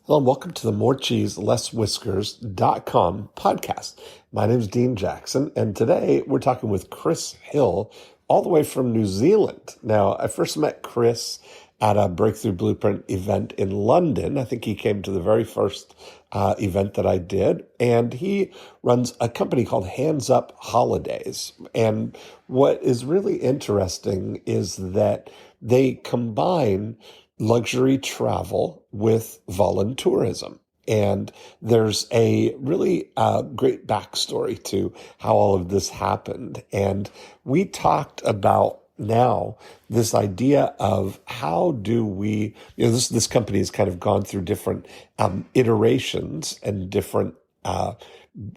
Hello and welcome to the More Cheese, Less Whiskers.com podcast. My name is Dean Jackson, and today we're talking with Chris Hill, all the way from New Zealand. Now, I first met Chris at a Breakthrough Blueprint event in London. I think he came to the very first event that I did, and he runs a company called Hands Up Holidays. And what is really interesting is that they combine luxury travel with voluntourism. And there's a really great backstory to how all of this happened. And we talked about now this idea of how do we, this company has kind of gone through different iterations and different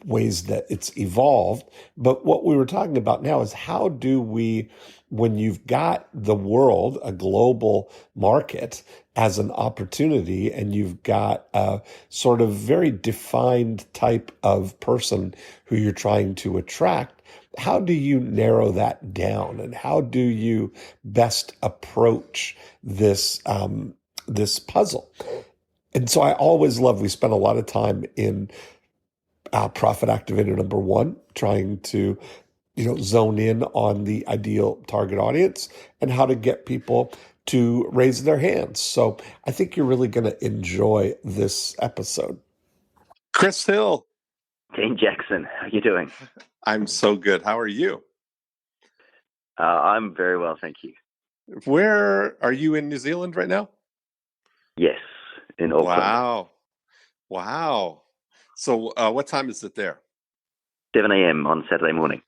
ways that it's evolved. But what we were talking about now is how do we, when you've got the world, a global market as an opportunity, and you've got a sort of very defined type of person who you're trying to attract, how do you narrow that down, and how do you best approach this this puzzle? And so I always love, we spend a lot of time in Profit Activator number one, trying to zone in on the ideal target audience and how to get people to raise their hands. So I think you're really going to enjoy this episode. Chris Hill. Dean Jackson, how are you doing? I'm so good. How are you? I'm very well, thank you. Where are you, in New Zealand right now? Yes, in Auckland. Wow. So what time is it there? 7 a.m. on Saturday morning.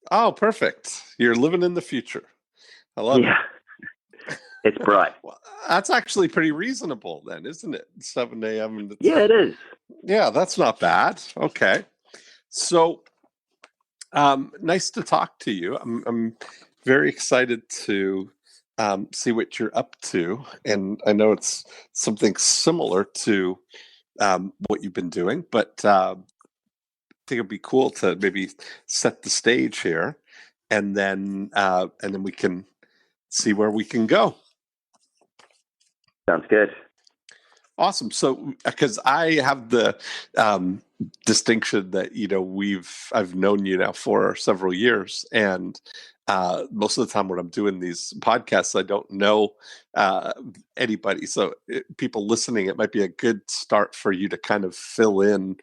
Oh, perfect. You're living in the future. I love it. It's bright. Well, that's actually pretty reasonable then, isn't it? 7 a.m. Yeah, it is. Yeah, that's not bad. Okay. So nice to talk to you. I'm very excited to see what you're up to. And I know it's something similar to what you've been doing, but I think it'd be cool to maybe set the stage here, and then we can see where we can go. Sounds good. Awesome. So, because I have the distinction that I've known you now for several years, and most of the time when I'm doing these podcasts, I don't know anybody. So, people listening, it might be a good start for you to kind of fill in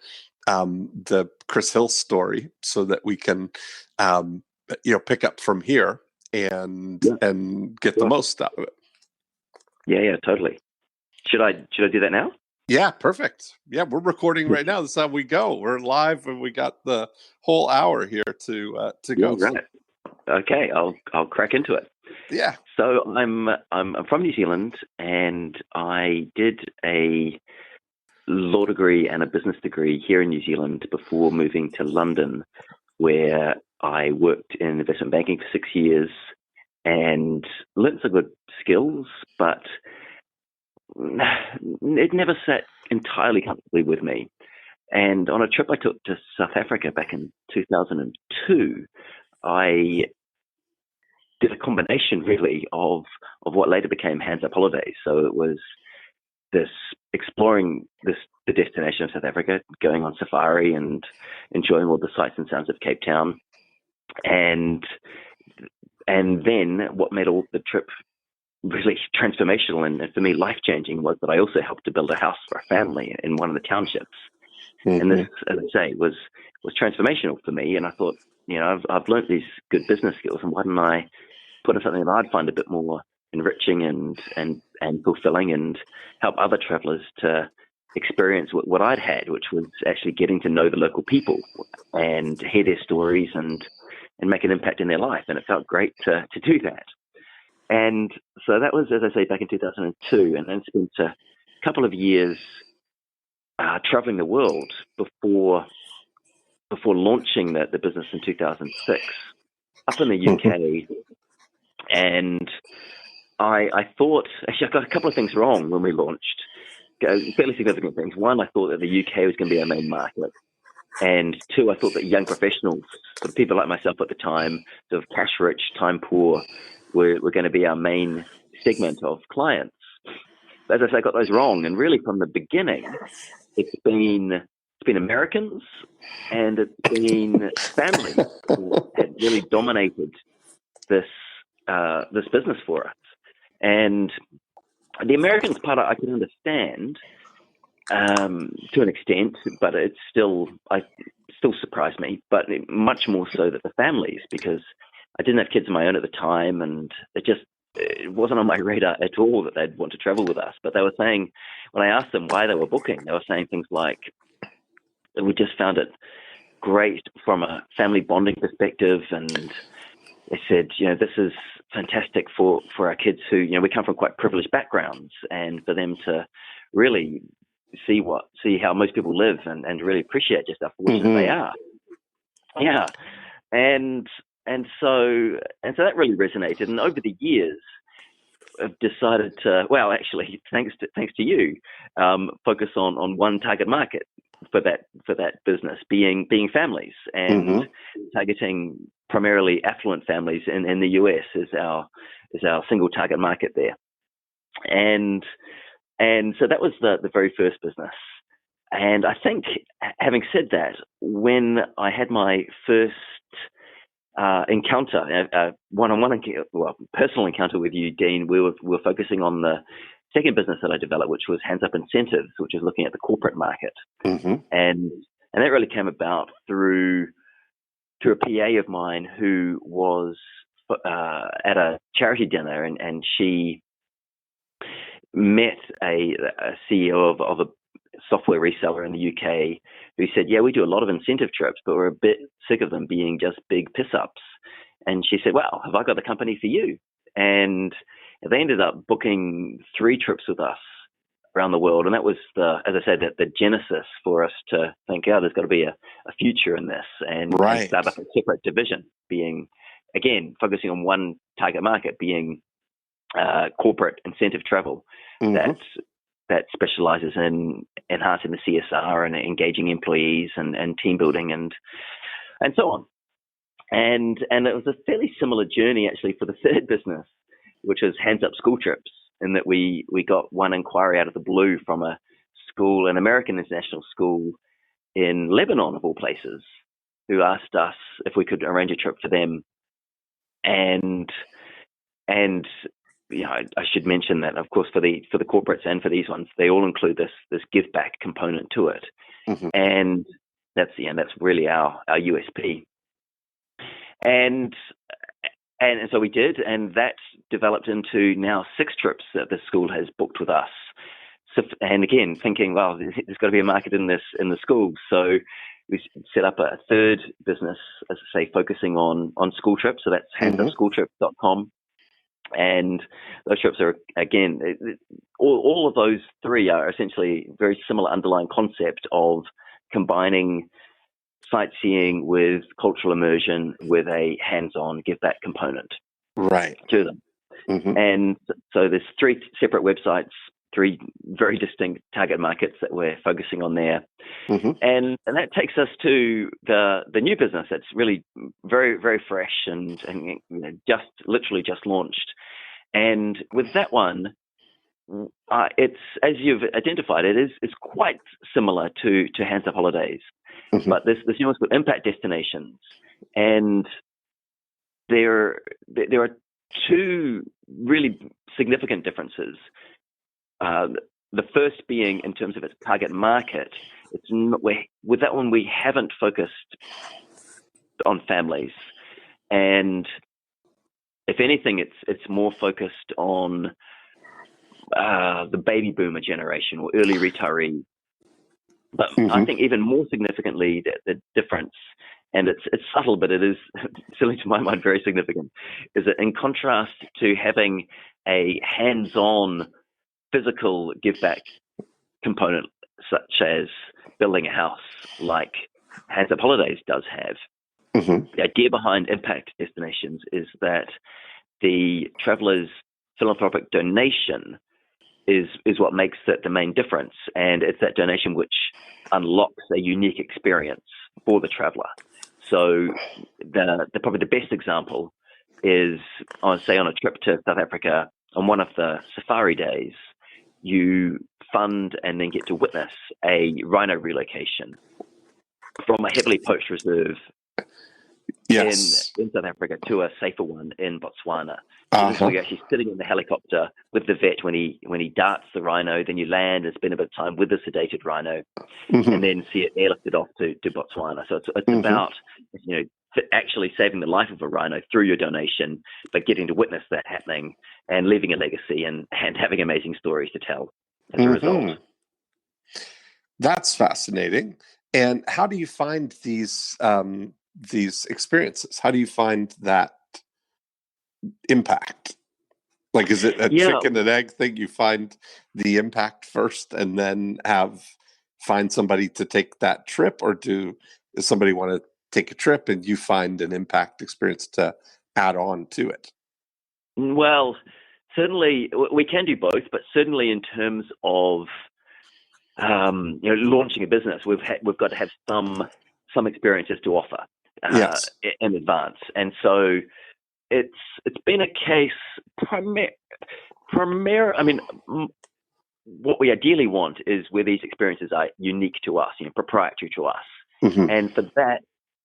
the Chris Hill story, so that we can pick up from here and get the most out of it. Yeah, totally. Should I do that now? Yeah, perfect. Yeah, we're recording right now. That's how we go. We're live, and we got the whole hour here to go. Right. Okay, I'll crack into it. Yeah. So I'm from New Zealand, and I did a law degree and a business degree here in New Zealand before moving to London, where I worked in investment banking for 6 years and learned some good skills, but it never sat entirely comfortably with me. And on a trip I took to South Africa back in 2002, I did a combination really of what later became Hands Up Holidays. So it was this exploring the destination of South Africa, going on safari and enjoying all the sights and sounds of Cape Town. And then what made all the trip really transformational and for me life-changing was that I also helped to build a house for a family in one of the townships. Mm-hmm. And this, as I say, was transformational for me. And I thought, I've learned these good business skills, and why don't I put in something that I'd find a bit more enriching and fulfilling, and help other travelers to experience what I'd had, which was actually getting to know the local people and hear their stories and make an impact in their life. And it felt great to do that. And so that was, as I say, back in 2002, and then spent a couple of years traveling the world before launching the business in 2006 up in the UK. And I thought, actually, I got a couple of things wrong when we launched, fairly significant things. One, I thought that the UK was going to be our main market. And two, I thought that young professionals, sort of people like myself at the time, sort of cash rich, time poor, were going to be our main segment of clients. as I say, got those wrong. And really, from the beginning, it's been Americans and it's been families that had really dominated this business for us. And the Americans part I can understand to an extent, but it still surprised me. But much more so that the families, because I didn't have kids of my own at the time, and it wasn't on my radar at all that they'd want to travel with us. But they were saying, when I asked them why they were booking, they were saying things like, we just found it great from a family bonding perspective, and they said, this is fantastic for our kids who, we come from quite privileged backgrounds, and for them to really see how most people live and really appreciate just how fortunate they are. Yeah. And so that really resonated. And over the years, I've decided to, well, actually, thanks to you, focus on one target market for that business, being families, and targeting primarily affluent families in the US is our single target market there. And so that was the very first business. And I think, having said that, when I had my first encounter, one-on-one, personal encounter with you, Dean, we were focusing on the second business that I developed, which was Hands Up Incentives, which is looking at the corporate market. And that really came about through a PA of mine who was at a charity dinner, and she met a CEO of a software reseller in the UK who said, yeah, we do a lot of incentive trips, but we're a bit sick of them being just big piss-ups. And she said, well, have I got the company for you? And they ended up booking 3 trips with us around the world. And that was as I said, the genesis for us to think, there's got to be a future in this, and start up a separate division, being, again, focusing on one target market, being corporate incentive travel that specializes in enhancing the CSR and engaging employees and team building and so on. And it was a fairly similar journey actually for the third business, which is Hands Up School Trips, in that we got one inquiry out of the blue from a school, an American international school in Lebanon of all places, who asked us if we could arrange a trip for them. And I should mention that, of course, for the corporates and for these ones, they all include this give back component to it, and that's really our USP. And so we did, and that developed into now 6 trips that the school has booked with us. So, and again, thinking, well, there's got to be a market in the school, so we set up a third business, as I say, focusing on school trips. So that's handsupschooltrips.com. And those trips are, again, all of those 3 are essentially very similar underlying concept of combining sightseeing with cultural immersion with a hands-on give-back component to them. And so there's 3 separate websites, 3 very distinct target markets that we're focusing on there. And that takes us to the new business that's really very, very fresh and literally just launched. And with that one, it's, as you've identified, it's quite similar to Hands Up Holidays, but there's nuance with impact destinations, and there are 2 really significant differences. The first being in terms of its target market. It's not, with that one, we haven't focused on families, and if anything, it's more focused on the baby boomer generation or early retiree. But I think even more significantly, the difference, and it's subtle, but it is, certainly to my mind, very significant, is that in contrast to having a hands-on physical give-back component, such as building a house, like Hands Up Holidays does have, the idea behind impact destinations is that the traveler's philanthropic donation is what makes that the main difference, and it's that donation which unlocks a unique experience for the traveler. So probably the best example is, I would say, on a trip to South Africa on one of the safari days, you fund and then get to witness a rhino relocation from a heavily poached reserve Yes. in South Africa to a safer one in Botswana. So this is where you're actually sitting in the helicopter with the vet when he darts the rhino. Then you land and spend a bit of time with the sedated rhino, and then see it airlifted off to Botswana. So it's about actually saving the life of a rhino through your donation, but getting to witness that happening and leaving a legacy and having amazing stories to tell as a result. That's fascinating. And how do you find these experiences? How do you find that impact? Like, is it a chicken and egg thing? You find the impact first and then find somebody to take that trip, or does somebody want to take a trip and you find an impact experience to add on to it? Well, certainly we can do both, but certainly in terms of launching a business, we've got to have some experiences to offer in advance, and so it's been a case I mean, what we ideally want is where these experiences are unique to us, proprietary to us, and for that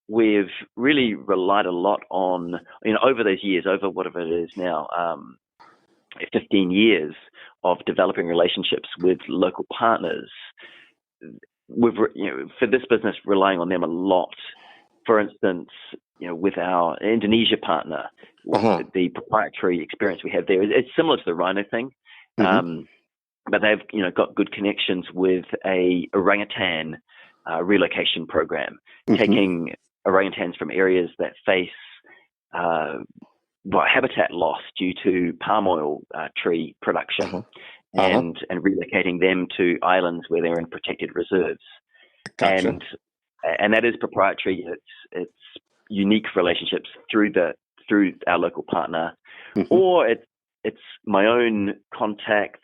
we've really relied a lot on over those years, over whatever it is now, 15 years of developing relationships with local partners. We've, for this business, relying on them a lot. For instance, with our Indonesia partner, the proprietary experience we have there is similar to the rhino thing, but they've got good connections with a orangutan relocation program, taking orangutans from areas that face habitat loss due to palm oil tree production, and relocating them to islands where they're in protected reserves. Gotcha. And that is proprietary. It's unique relationships through our local partner, or it's my own contacts.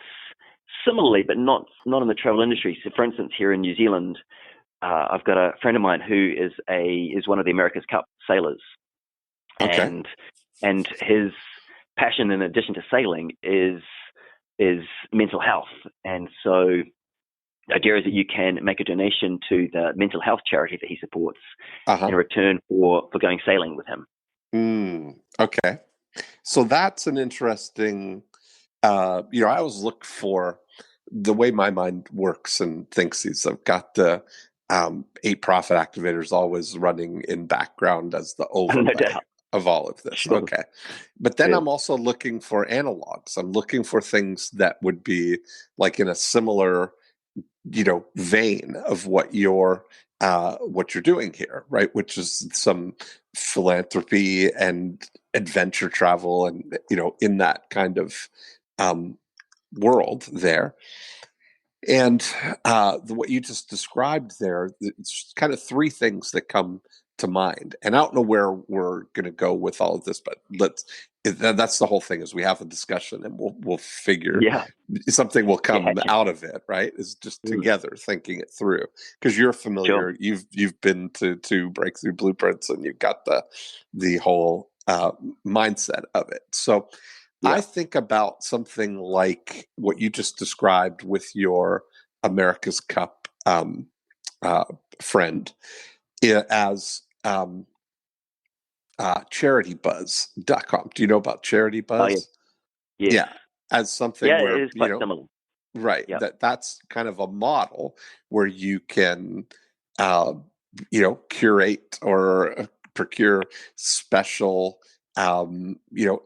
Similarly, but not in the travel industry. So, for instance, here in New Zealand, I've got a friend of mine who is one of the America's Cup sailors, and his passion, in addition to sailing, is mental health. And so the idea is that you can make a donation to the mental health charity that he supports in return for going sailing with him. Okay. So that's an interesting, I always look for the way my mind works and thinks is I've got the 8 Profit Activators always running in background as the overlay of all of this. Sure. Okay. But then I'm also looking for analogs. I'm looking for things that would be like in a similar, vein of what you're doing here, right? Which is some philanthropy and adventure travel and, in that kind of world there. And what you just described there, it's kind of 3 things that come to mind. And I don't know where we're going to go with all of this, but that's the whole thing, is we have a discussion and we'll figure something will come out of it, right? Is just together thinking it through, because you're familiar. Sure. You've been to Breakthrough Blueprints, and you've got the whole mindset of it. So I think about something like what you just described with your America's Cup friend as CharityBuzz.com. Do you know about CharityBuzz? Oh, yeah. Yeah, as something where it is quite similar. Right. Yep. That's kind of a model where you can, curate or procure special,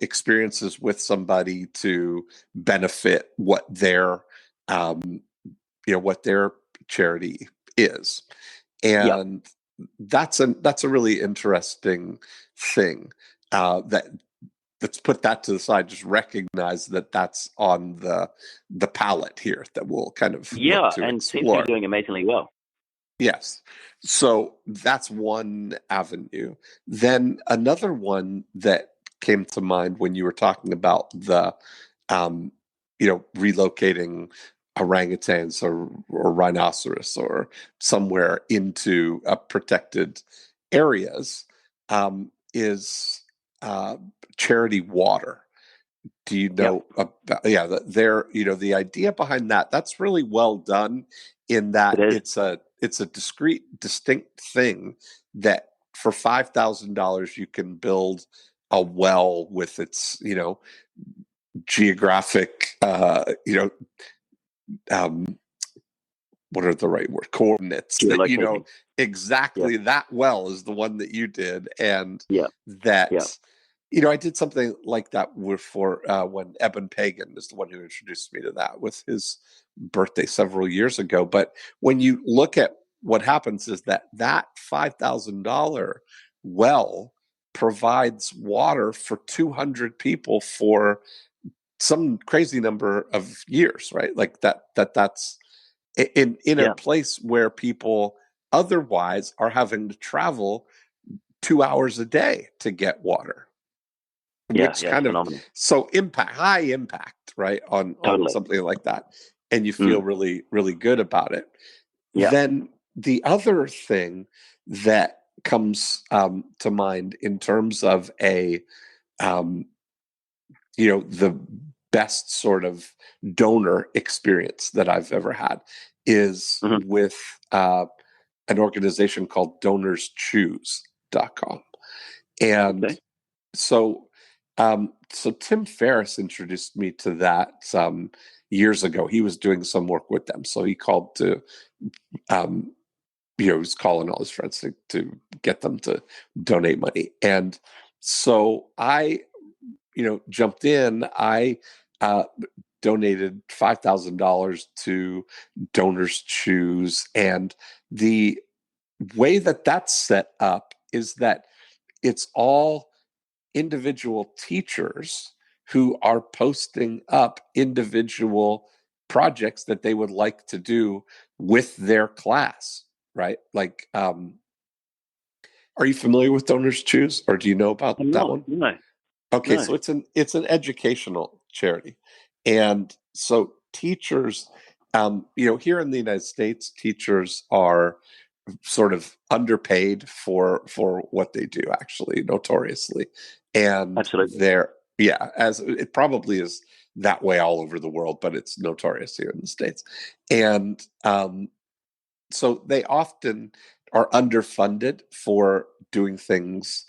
experiences with somebody to benefit what their charity is. And that's a really interesting thing, let's put that to the side. Just recognize that that's on the palette here that we'll kind of look to and explore. Seems to be doing amazingly well. Yes. So that's one avenue. Then another one that came to mind when you were talking about the, relocating orangutans or rhinoceros or somewhere into protected areas, is Charity Water. Do you know about, the idea behind that, that's really well done in that it's a discrete, distinct thing that for $5,000 you can build a well with its, geographic, what are the right word, coordinates that, exactly that well is the one that you did. And that, I did something like that for when Eben Pagan is the one who introduced me to that with his birthday several years ago. But when you look at what happens is that $5,000 well provides water for 200 people for some crazy number of years, right? Like that's in a place where people otherwise are having to travel 2 hours a day to get water. Which kind of phenomenal. So high impact, right, on something like that, and you feel really, really good about it. Then the other thing that comes to mind in terms of the best sort of donor experience that I've ever had is with an organization called DonorsChoose.com, and so Tim Ferriss introduced me to that years ago. He was doing some work with them, so he called to, he was calling all his friends to get them to donate money. And so I, jumped in. I donated $5,000 to Donors Choose, and the way that that's set up is that it's all individual teachers who are posting up individual projects that they would like to do with their class, right? Like, are you familiar with Donors Choose, or do you know about that one? No. Okay, so it's an educational charity, and so teachers, here in the United States, teachers are sort of underpaid for what they do, actually, notoriously, and as it probably is that way all over the world, but it's notorious here in the States, and so they often are underfunded for doing things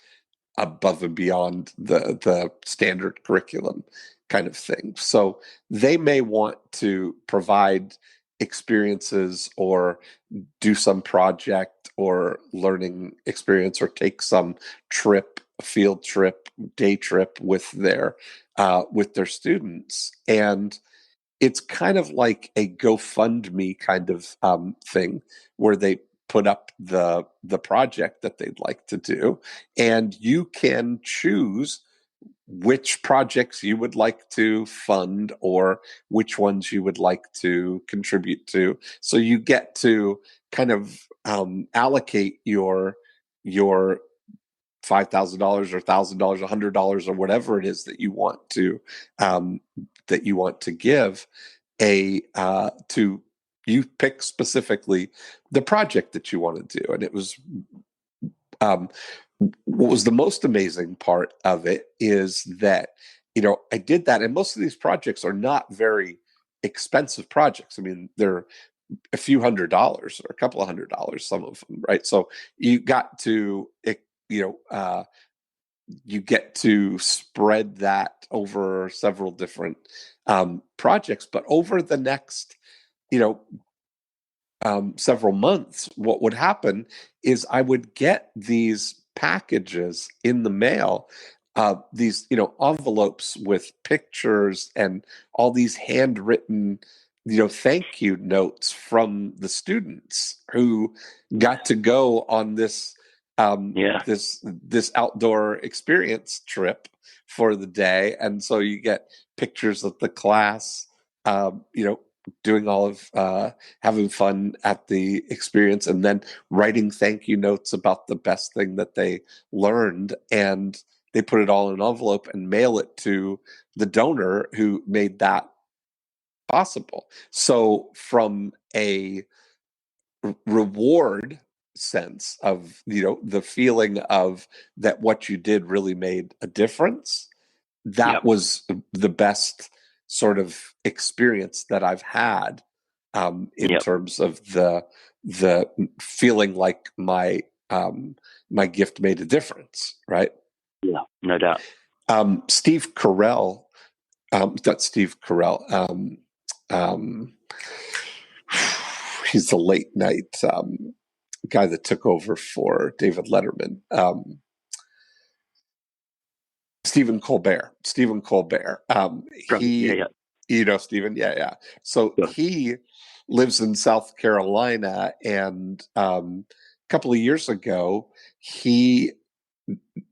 above and beyond the standard curriculum kind of thing. So they may want to provide experiences or do some project or learning experience or take some trip, field trip, day trip with their students. And it's kind of like a GoFundMe kind of thing where they put up the project that they'd like to do, and you can choose which projects you would like to fund or which ones you would like to contribute to. So you get to kind of allocate your $5,000 or $1,000, $100, or whatever it is that you want to give to you pick specifically the project that you want to do. And it was what was the most amazing part of it is that I did that, and most of these projects are not very expensive projects. I mean, they're a few $100s or a couple of $100s, some of them, right? So you got to you get to spread that over several different projects. But over the next, several months, what would happen is I would get these packages in the mail, these, envelopes with pictures and all these handwritten, thank you notes from the students who got to go on this this outdoor experience trip for the day. And so you get pictures of the class, doing all of having fun at the experience, and then writing thank you notes about the best thing that they learned. And they put it all in an envelope and mail it to the donor who made that possible. So from a reward sense of the feeling of that what you did really made a difference, that was the best sort of experience that I've had in terms of the feeling like my gift made a difference, right? Yeah, no doubt. Steve Carell, not Steve Carell. He's the late night guy that took over for David Letterman. Stephen Colbert. You know Stephen? Yeah. So he lives in South Carolina, and a couple of years ago, he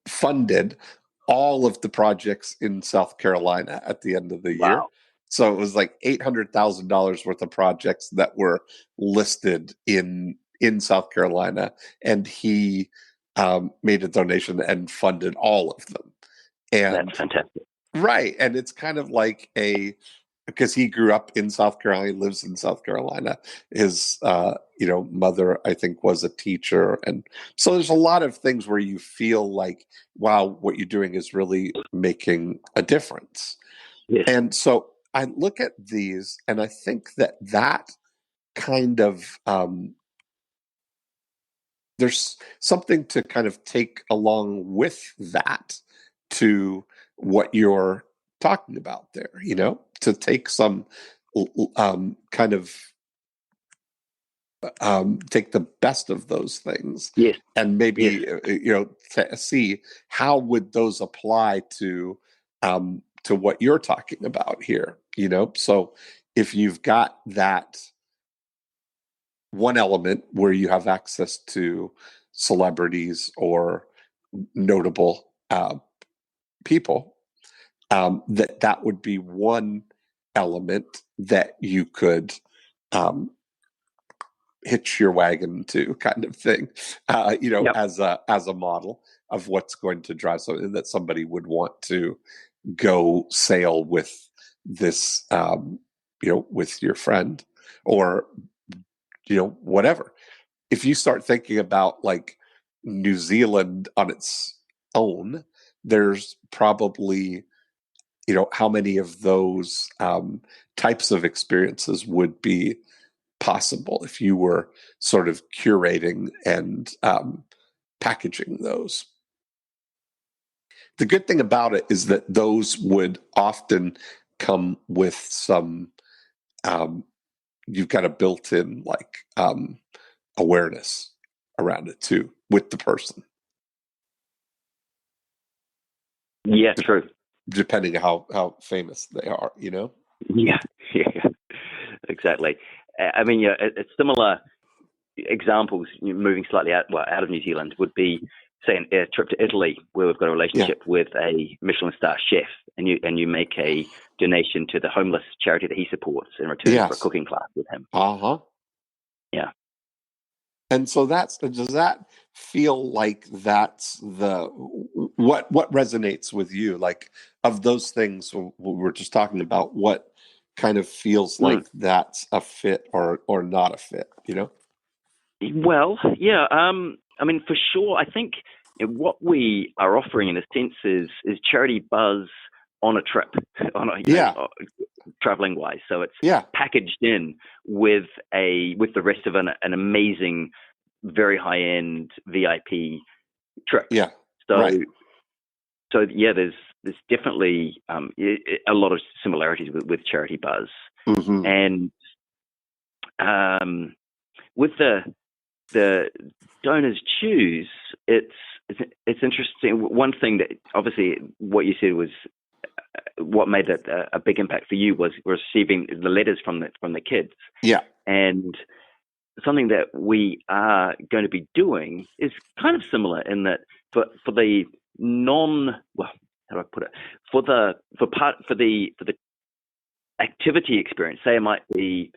funded all of the projects in South Carolina at the end of the year. So it was like $800,000 worth of projects that were listed in South Carolina, and he made a donation and funded all of them. And that's fantastic. Right. And it's kind of like because he grew up in South Carolina, he lives in South Carolina. His, mother, I think, was a teacher. And so there's a lot of things where you feel like, wow, what you're doing is really making a difference. Yes. And so I look at these and I think that kind of, there's something to kind of take along with that to what you're talking about there, to take some kind of take the best of those things, and maybe to see how would those apply to what you're talking about here. So if you've got that one element where you have access to celebrities or notable people, that would be one element that you could hitch your wagon to, kind of thing, as a model of what's going to drive something that somebody would want to go sail with this, with your friend, or whatever. If you start thinking about like New Zealand on its own, there's probably, how many of those types of experiences would be possible if you were sort of curating and packaging those. The good thing about it is that those would often come with some, you've got a built-in like awareness around it too, with the person. Yeah, true. Depending on how famous they are, Yeah, exactly. I mean, it's similar examples, moving slightly out of New Zealand, would be, say, a trip to Italy, where we've got a relationship with a Michelin star chef, and you make a donation to the homeless charity that he supports in return for a cooking class with him. Yeah. And so does that feel like that's what resonates with you? Like, of those things we're just talking about, what kind of feels like that's a fit or not a fit, Well, yeah. I mean, for sure, I think what we are offering in a sense is charity buzz on a trip, traveling wise. So it's packaged in with the rest of an amazing, very high end VIP trip. Yeah. So yeah, there's definitely a lot of similarities with charity buzz, and with the donors choose. It's interesting. One thing that obviously what you said was what made it a big impact for you was receiving the letters from the kids. Yeah, and something that we are going to be doing is kind of similar in that for the how do I put it? For the activity experience, say it might be,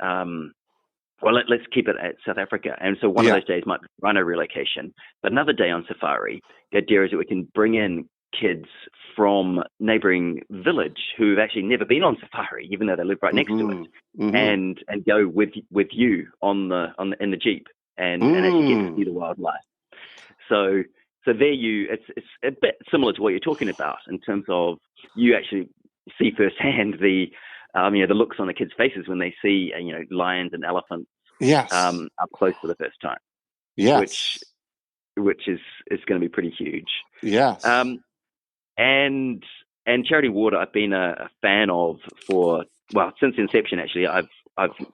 let's keep it at South Africa. And so one of those days might be rhino relocation, but another day on safari. The idea is that we can bring in kids from neighboring village who've actually never been on safari, even though they live right next to it, and go with you in the Jeep and actually get to see the wildlife. So it's a bit similar to what you're talking about in terms of you actually see firsthand the looks on the kids' faces when they see lions and elephants Yes. up close for the first time. Yes. Which is going to be pretty huge. Yes. And Charity Water, I've been a fan of since inception. Actually, I've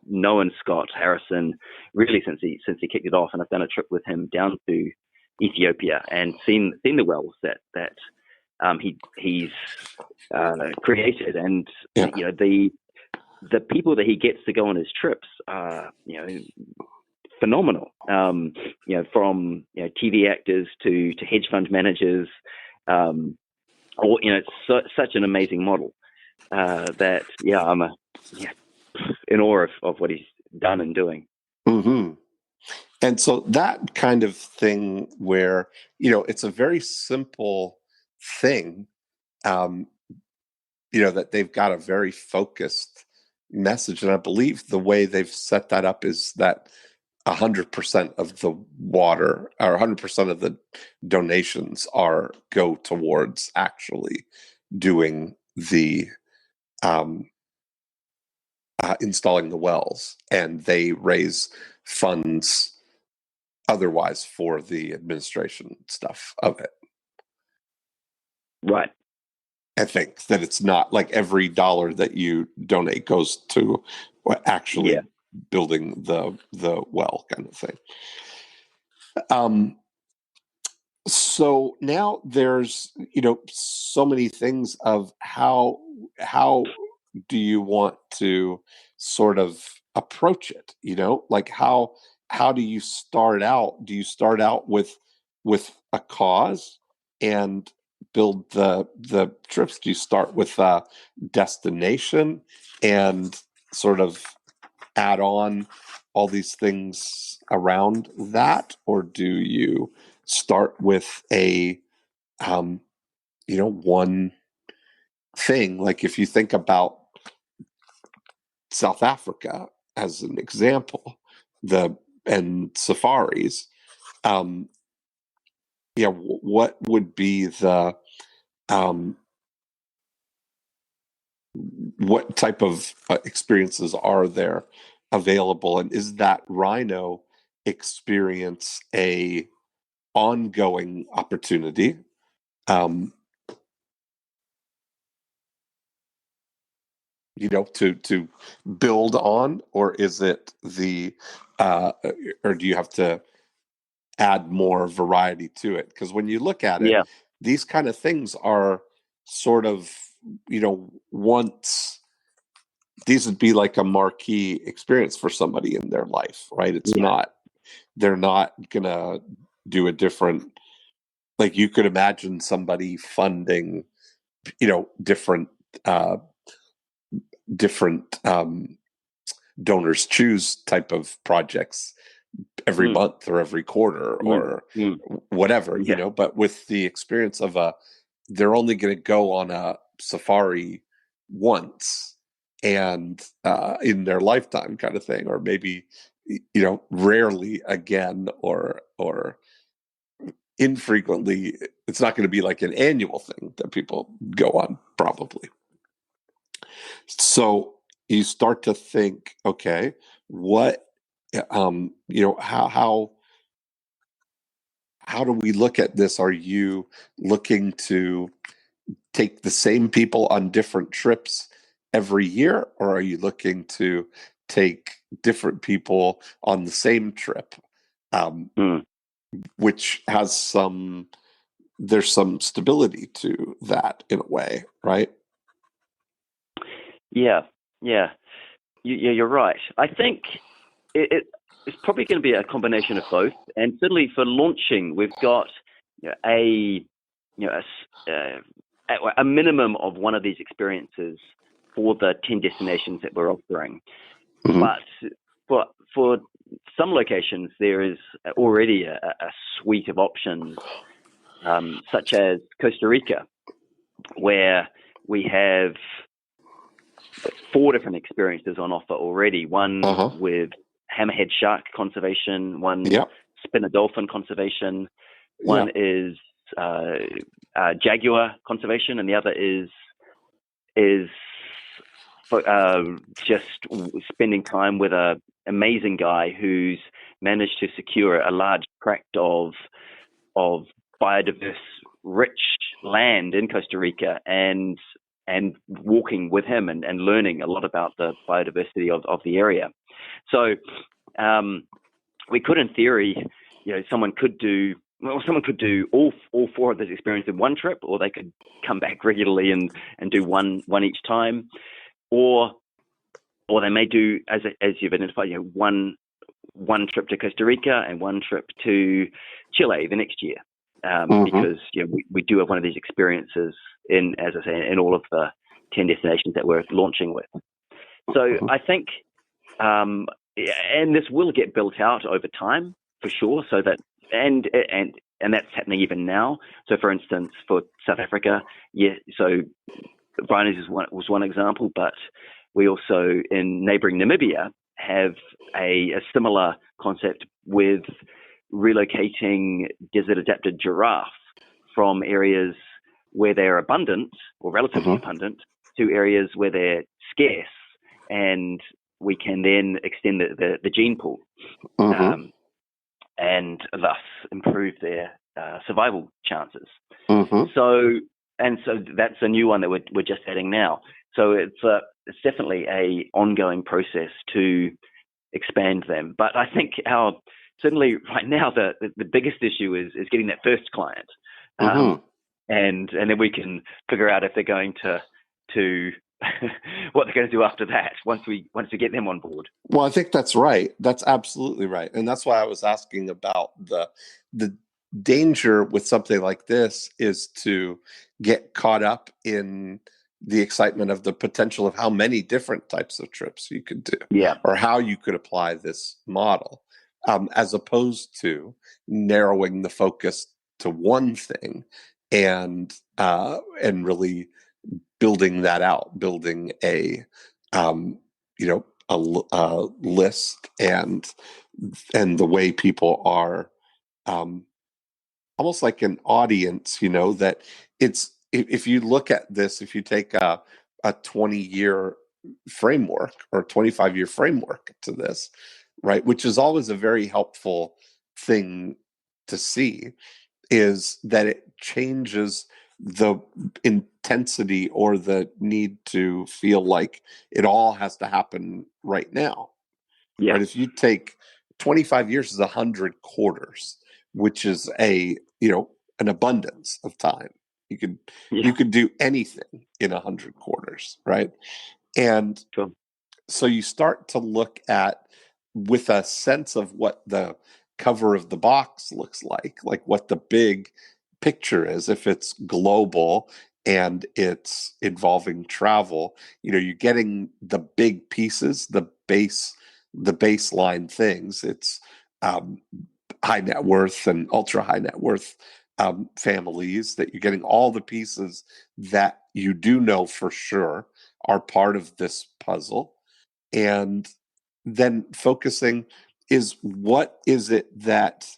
known Scott Harrison really since he kicked it off, and I've done a trip with him down to Ethiopia and seen the wells that he's created, and the people that he gets to go on his trips are phenomenal. From TV actors to hedge fund managers, it's such an amazing model that I'm in awe of what he's done and doing. Mm-hmm. And so that kind of thing where, it's a very simple thing, that they've got a very focused message. And I believe the way they've set that up is that 100% of the water or 100% of the donations go towards actually doing the installing the wells, and they raise funds otherwise for the administration stuff of it. Right. I think that it's not like every dollar that you donate goes to actually building the well kind of thing. So now there's, so many things of how do you want to sort of approach it, like how do you start out? Do you start out with a cause and build the trips? Do you start with a destination and sort of add on all these things around that, or do you start with a one thing? Like if you think about South Africa as an example, and safaris, what would be the what type of experiences are there available, and is that rhino experience a ongoing opportunity to build on, or is it or do you have to add more variety to it? Because when you look at it, these kind of things are sort of, once these would be like a marquee experience for somebody in their life, right? It's not, they're not gonna do a different, like you could imagine somebody funding, different donors choose type of projects every month or every quarter or whatever, but with the experience of they're only going to go on a safari once and in their lifetime kind of thing, or maybe, rarely again, or infrequently. It's not going to be like an annual thing that people go on, probably. So you start to think, okay, what, how do we look at this? Are you looking to take the same people on different trips every year, or are you looking to take different people on the same trip, which has there's some stability to that in a way, right? Yeah. You're right. I think it's probably going to be a combination of both. And certainly for launching, we've got a minimum of one of these experiences for the 10 destinations that we're offering. But for some locations, there is already a suite of options, such as Costa Rica, where we have 4 different experiences on offer already. One with hammerhead shark conservation, one spinner dolphin conservation, One is jaguar conservation, and the other is for, just spending time with an amazing guy who's managed to secure a large tract of biodiverse, rich land in Costa Rica, and walking with him and learning a lot about the biodiversity of the area. So we could, in theory, someone could do all four of those experiences in one trip, or they could come back regularly and do one each time, or they may do, as you've identified, one trip to Costa Rica and one trip to Chile the next year, because we do have one of these experiences in all of the 10 destinations that we're launching with. So I think, and this will get built out over time for sure. So that and that's happening even now. So, for instance, for South Africa, so Rhinos was one example, but we also, in neighboring Namibia, have a similar concept with relocating desert-adapted giraffe from areas where they're abundant or relatively abundant to areas where they're scarce, and we can then extend the gene pool and thus improve their survival chances. So that's a new one that we're just adding now. So it's definitely a ongoing process to expand them. But I think certainly right now the biggest issue is getting that first client, and then we can figure out if they're going to what they're going to do after that once we get them on board. Well, I think that's right. That's absolutely right, and that's why I was asking about the danger with something like this is to get caught up in the excitement of the potential of how many different types of trips you could do, or how you could apply this model, as opposed to narrowing the focus to one thing and really building that out, building a list and the way people are almost like an audience, that it's, if you look at this, if you take a 20-year framework or 25-year framework to this, right, which is always a very helpful thing to see, is that it changes the intensity or the need to feel like it all has to happen right now. Right? If you take 25 years is 100 quarters, which is an abundance of time. You could do anything in 100 quarters, right? And so you start to look at, with a sense of what the cover of the box looks like what the big picture is, if it's global and it's involving travel, you're getting the big pieces, the baseline things. It's high net worth and ultra high net worth families, that you're getting all the pieces that you do know for sure are part of this puzzle. And then focusing is, what is it that,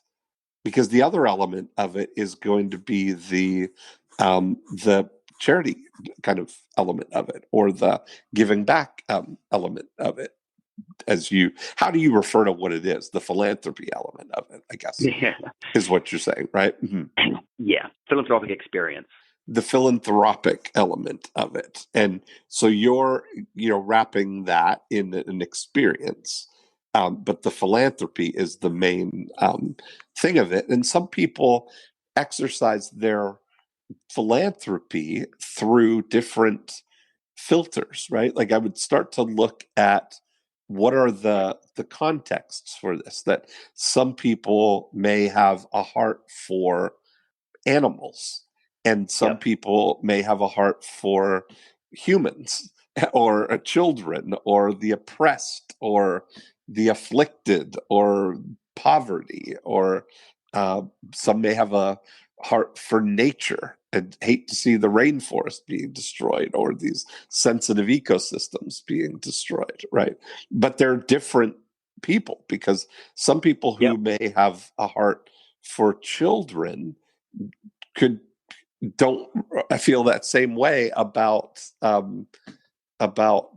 because the other element of it is going to be the charity kind of element of it, or the giving back element of it. How do you refer to what it is? The philanthropy element of it, I guess, is what you're saying, right? Yeah, philanthropic experience. The philanthropic element of it. And so you're wrapping that in an experience, but the philanthropy is the main thing of it. And some people exercise their philanthropy through different filters, right? Like, I would start to look at what are the contexts for this, that some people may have a heart for animals, and some people may have a heart for humans, or children, or the oppressed, or the afflicted, or poverty, or some may have a heart for nature and hate to see the rainforest being destroyed, or these sensitive ecosystems being destroyed, right? But they're different people, because some people who may have a heart for children don't feel that same way about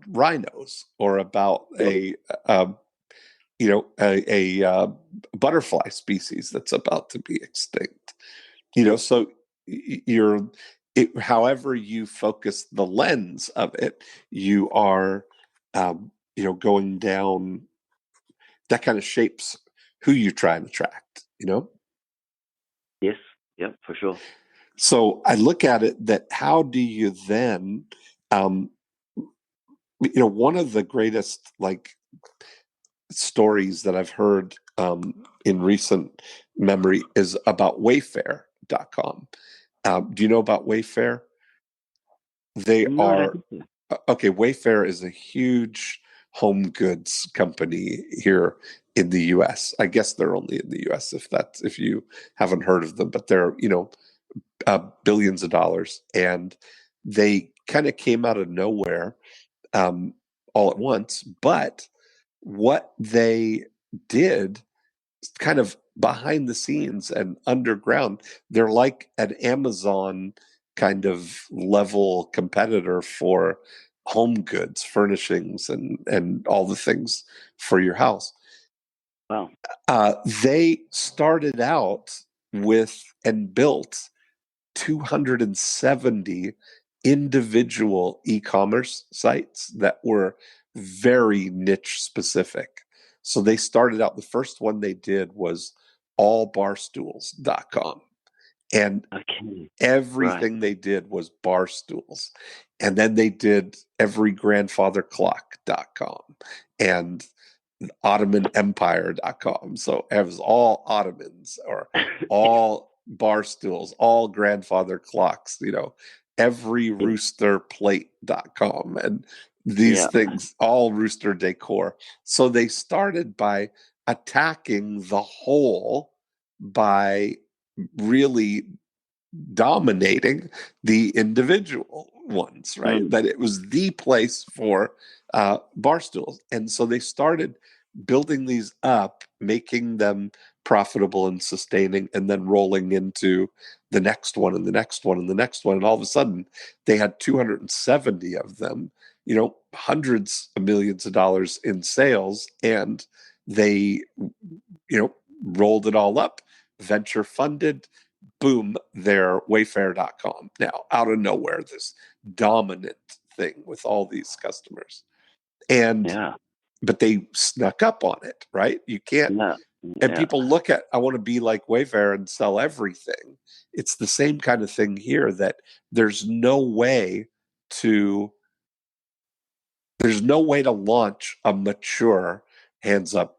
rhinos or about a butterfly species that's about to be extinct. So however you focus the lens of it, you are going down. That kind of shapes who you try and attract. Yes. Yep. For sure. So I look at it that how do you then, one of the greatest stories that I've heard in recent memory is about Wayfair.com. Do you know about Wayfair? They No, I don't are think okay. Wayfair is a huge home goods company here in the U.S. I guess they're only in the U.S. if you haven't heard of them, but they're billions of dollars, and they kind of came out of nowhere all at once. But what they did kind of behind the scenes and underground, they're like an Amazon kind of level competitor for home goods, furnishings, and all the things for your house. Wow. They started out with and built 270 individual e-commerce sites that were very niche specific. So they started out, the first one they did was allbarstools.com. And Okay. everything they did was bar stools. And then they did everygrandfatherclock.com and ottomanempire.com. So it was all Ottomans or all bar stools, all grandfather clocks, everyroosterplate.com and these things, all rooster decor. So they started by attacking the whole by really dominating the individual ones, right? That it was the place for bar stools. And so they started building these up, making them profitable and sustaining, and then rolling into the next one and the next one and the next one. And all of a sudden, they had 270 of them, hundreds of millions of dollars in sales. And they, rolled it all up, venture funded, boom, they're Wayfair.com now, out of nowhere, this dominant thing with all these customers. But they snuck up on it, right? You can't. And people look at, I want to be like Wayfair and sell everything. It's the same kind of thing here, that there's no way to launch a mature hands up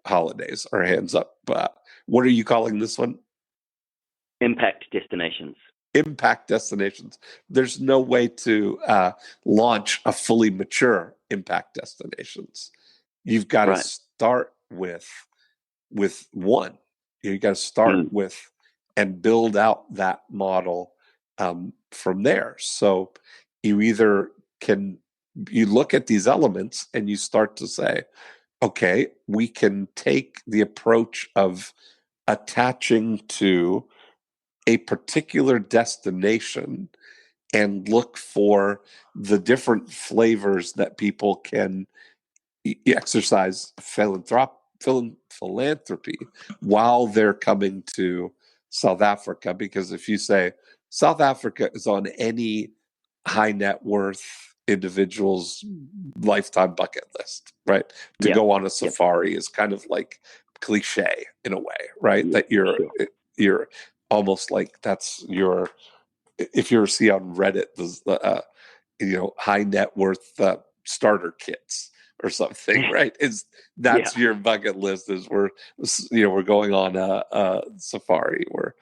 holidays or hands up. What are you calling this one? Impact destinations. Impact destinations. There's no way to launch a fully mature impact destinations. You've got to start with one. You got to start with and build out that model from there. So you either you look at these elements and you start to say, okay, we can take the approach of attaching to a particular destination and look for the different flavors that people can exercise philanthropy while they're coming to South Africa. Because if you say South Africa is on any high net worth individual's lifetime bucket list, right? To go on a safari is kind of like cliche in a way, right? That you're almost like that's your, if you ever see on Reddit, high net worth starter kits or something, right? That's your bucket list, is we're going on a safari, we're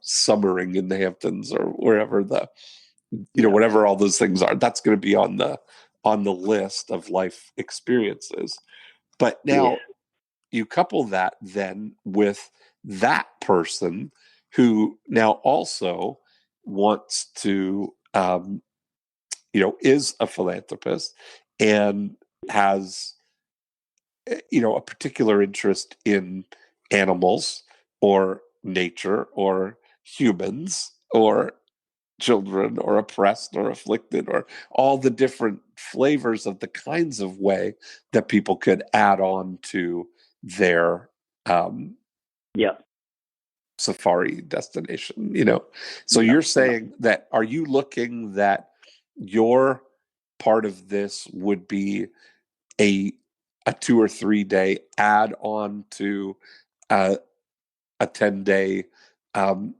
summering in the Hamptons or wherever whatever all those things are. That's going to be on the list of life experiences. But now you couple that then with that person who now also wants to is a philanthropist and has a particular interest in animals or nature or humans or children or oppressed or afflicted, or all the different flavors of the kinds of way that people could add on to their safari destination, So you're saying that, are you looking that your part of this would be a 2 or 3 day add on to a 10-day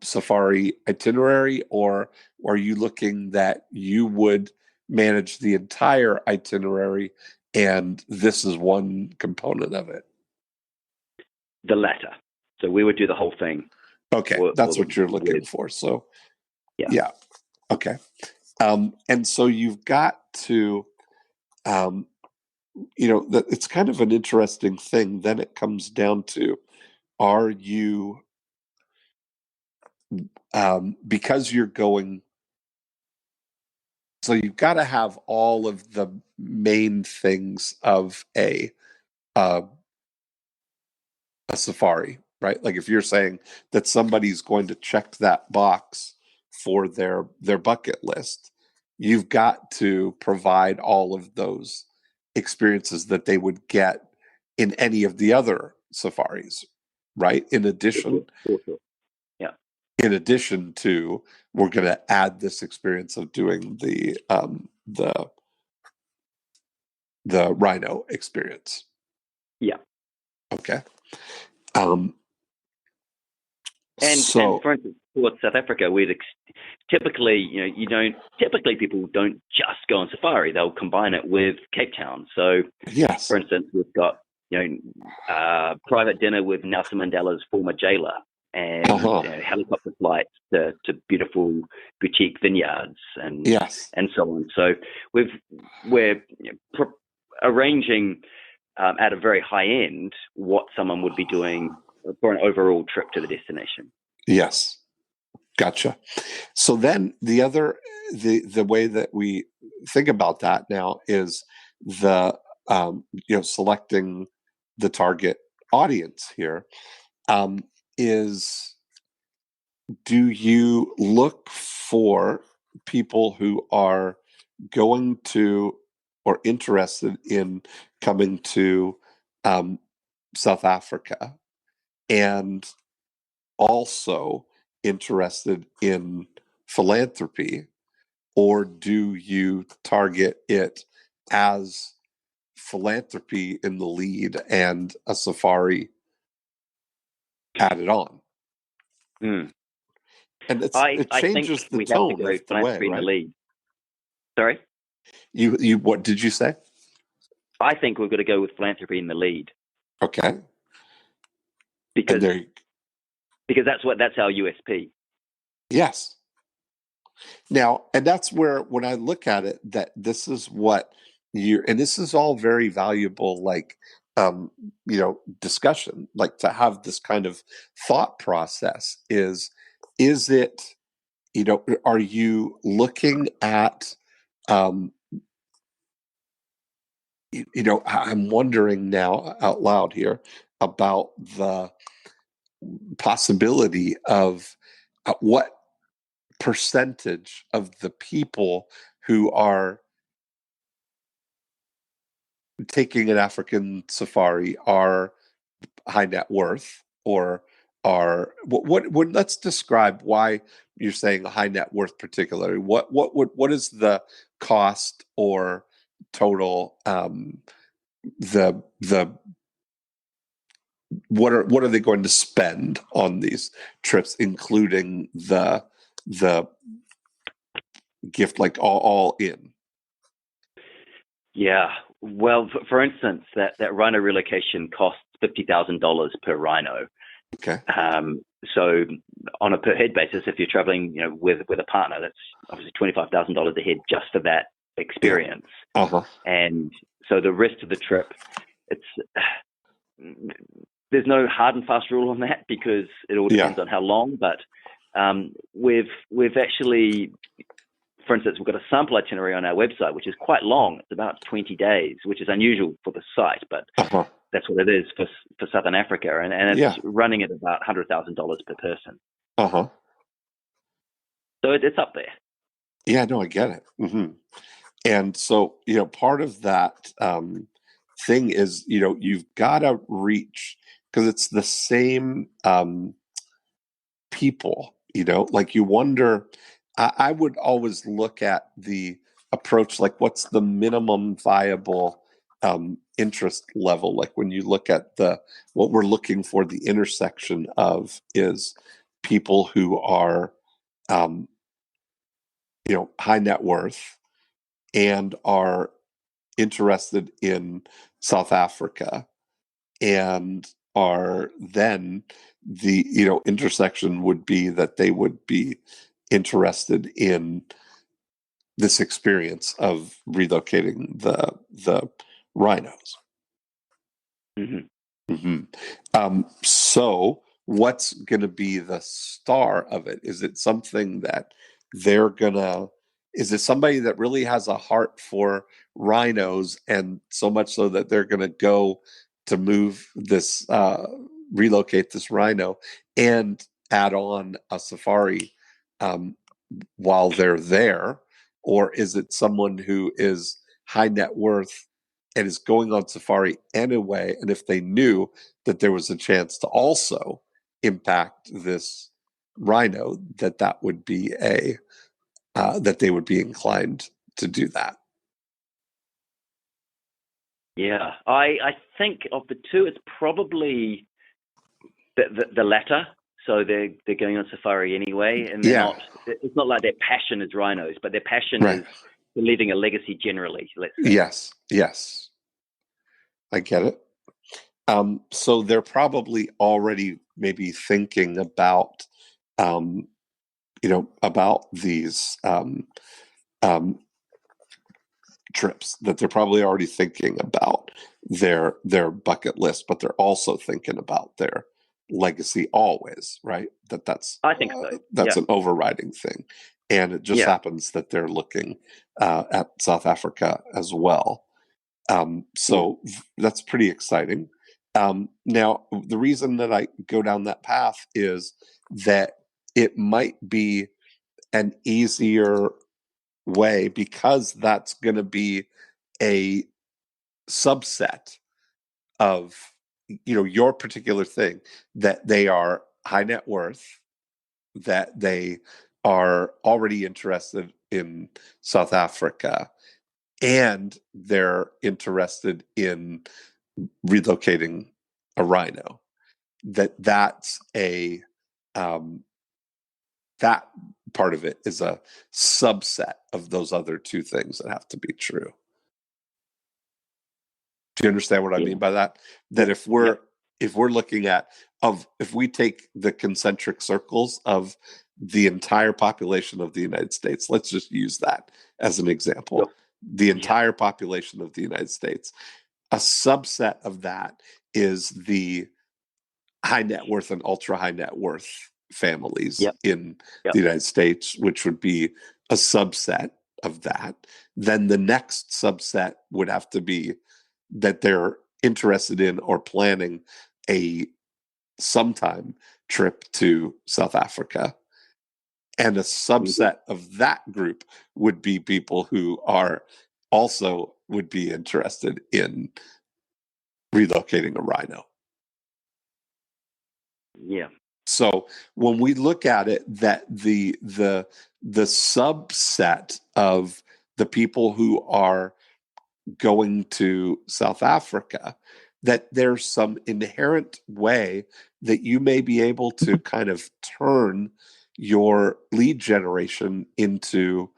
safari itinerary, or are you looking that you would manage the entire itinerary and this is one component of it? The latter. So we would do the whole thing. Okay, that's what you're looking for. So, yeah. Okay. And so you've got to, it's kind of an interesting thing. Then it comes down to, are you, because you're going, so you've got to have all of the main things of a safari, right? Like if you're saying that somebody's going to check that box for their bucket list, you've got to provide all of those experiences that they would get in any of the other safaris, right? In addition, in addition to, we're going to add this experience of doing the rhino experience. Yeah. Okay. And for instance, for South Africa, we'd typically, typically people don't just go on safari; they'll combine it with Cape Town. So, yes, for instance, we've got private dinner with Nelson Mandela's former jailer, and helicopter flights to beautiful boutique vineyards, and so on. So we're arranging at a very high end what someone would be doing for an overall trip to the destination. Yes. Gotcha. So then the way that we think about that now is the, selecting the target audience here, is, do you look for people who are going to or interested in coming to South Africa and also interested in philanthropy, or do you target it as philanthropy in the lead and a safari added on? And it changes the tone of the way, right? In the lead. Sorry? You what did you say? I think we're going to go with philanthropy in the lead. Okay. Because that's our USP. Yes. Now, and that's where, when I look at it, that this is what and this is all very valuable, like, discussion, like to have this kind of thought process is it, are you looking at, I'm wondering now out loud here about the possibility of what percentage of the people who are taking an African safari are high net worth, or are what let's describe why you're saying high net worth particularly. What is the cost or total, the what are they going to spend on these trips, including the gift, like all in? Yeah. Well, for instance, that rhino relocation costs $50,000 per rhino. Okay. So on a per head basis, if you're traveling, with a partner, that's obviously $25,000 a head just for that experience. Yeah. Uh-huh. And so the rest of the trip, there's no hard and fast rule on that, because it all depends on how long. But we've actually, for instance, we've got a sample itinerary on our website, which is quite long. It's about 20 days, which is unusual for the site. But That's what it is for Southern Africa, and it's running at about $100,000 per person. So it's up there. Yeah, no, I get it. Mm-hmm. And so, part of that thing is, you've got to reach, because it's the same people, like you wonder, I would always look at the approach, like what's the minimum viable interest level? Like when you look at what we're looking for, the intersection of is people who are, high net worth and are interested in South Africa, and are then the intersection would be that they would be interested in this experience of relocating the rhinos. Mm-hmm. Mm-hmm. So what's going to be the star of it? Is it something that is it somebody that really has a heart for rhinos, and so much so that they're going to go to relocate this rhino and add on a safari while they're there? Or is it someone who is high net worth and is going on safari anyway, and if they knew that there was a chance to also impact this rhino, that would be that they would be inclined to do that? Yeah, I think of the two, it's probably the latter. So they're going on safari anyway, and they're not. It's not like their passion is rhinos, but their passion is leaving a legacy generally. Let's say. Yes, I get it. So they're probably already maybe thinking about, about these trips, that they're probably already thinking about their bucket list, but they're also thinking about their legacy always, right? I think so. That's an overriding thing. And it just happens that they're looking at South Africa as well. So that's pretty exciting. Now, the reason that I go down that path is that it might be an easier way, because that's going to be a subset of your particular thing, that they are high net worth, that they are already interested in South Africa, and they're interested in relocating a rhino. That's a that part of it is a subset of those other two things that have to be true. Do you understand what I mean by that? That if we're looking at, if we take the concentric circles of the entire population of the United States, let's just use that as an example. The entire population of the United States, a subset of that is the high net worth and ultra high net worth families in the United States, which would be a subset of that. Then the next subset would have to be that they're interested in or planning a sometime trip to South Africa. And a subset of that group would be people who are also would be interested in relocating a rhino. Yeah. So when we look at it, that the subset of the people who are going to South Africa, that there's some inherent way that you may be able to kind of turn your lead generation into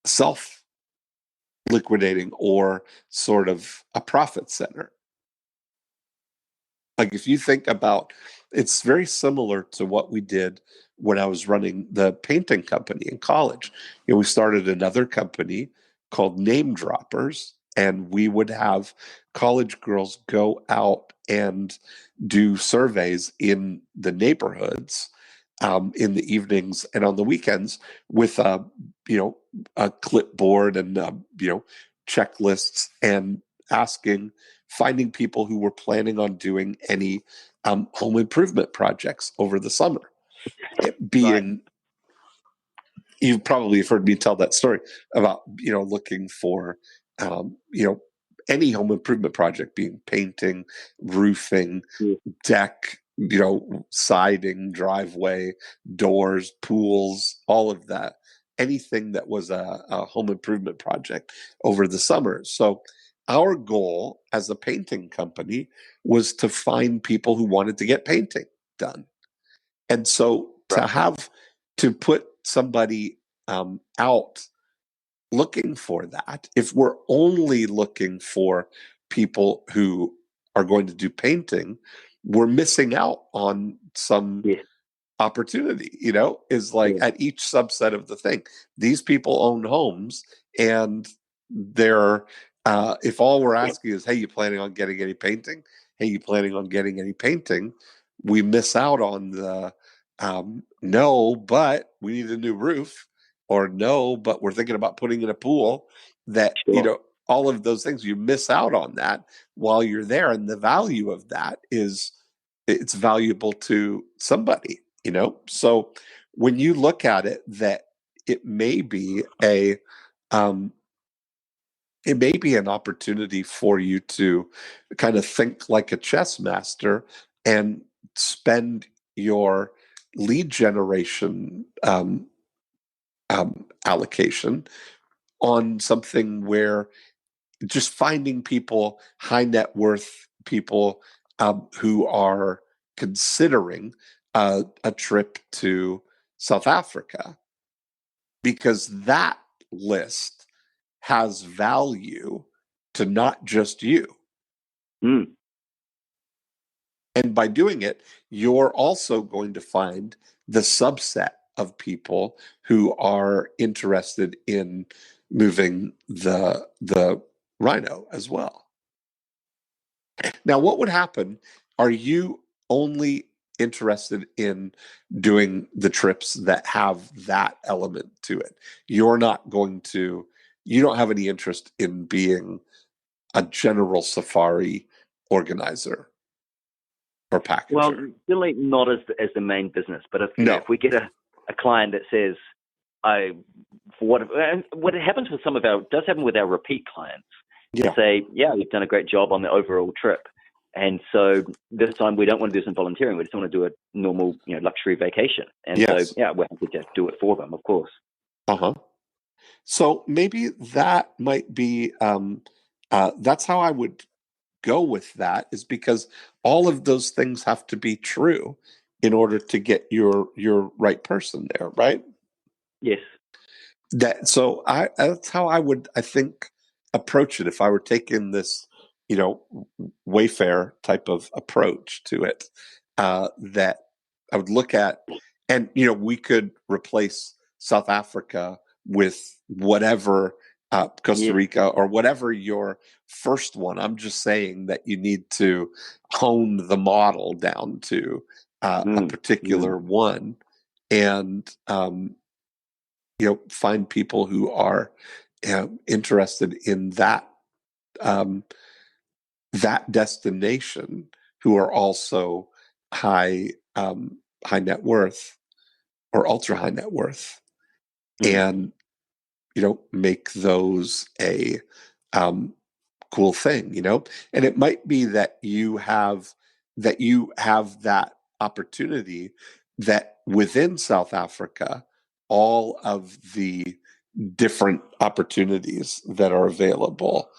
self-liquidating or sort of a profit center. Like if you think about, it's very similar to what we did when I was running the painting company in college. We started another company called Name Droppers, and we would have college girls go out and do surveys in the neighborhoods in the evenings and on the weekends with a clipboard and checklists, and asking finding people who were planning on doing any home improvement projects over the summer. It being, you probably have heard me tell that story about, looking for, any home improvement project, being painting, roofing, deck, siding, driveway, doors, pools, all of that. Anything that was a home improvement project over the summer. So our goal as a painting company was to find people who wanted to get painting done. And so to put somebody out looking for that, if we're only looking for people who are going to do painting, we're missing out on some opportunity, is like at each subset of the thing. These people own homes, and they're, if all we're asking is, hey, you planning on getting any painting? Hey, you planning on getting any painting? We miss out on the, no, but we need a new roof, or no, but we're thinking about putting in a pool. That, all of those things, you miss out on that while you're there. And the value of that is, it's valuable to somebody, So when you look at it, that it may be an opportunity for you to kind of think like a chess master and spend your lead generation allocation on something where just finding people, high net worth people who are considering a trip to South Africa, because that list has value to not just you. And by doing it, you're also going to find the subset of people who are interested in moving the rhino as well. Now, what would happen? Are you only interested in doing the trips that have that element to it? You don't have any interest in being a general safari organizer or packager? Well, really not as the main business, but if we get a client that says, what happens with does happen with our repeat clients. They say, you've done a great job on the overall trip. And so this time we don't want to do some volunteering. We just want to do a normal, luxury vacation. And so, we're happy to do it for them, of course. So maybe that might be, that's how I would go with that, is because all of those things have to be true in order to get your right person there, right? Yes. That's how I would, I think, approach it if I were taking this, Wayfair type of approach to it. That I would look at, and we could replace South Africa with whatever, Costa Rica or whatever your first one. I'm just saying that you need to hone the model down to a particular one, and find people who are interested in that that destination, who are also high net worth or ultra high net worth, and make those a cool thing, and it might be that you have that opportunity, that within South Africa, all of the different opportunities that are available,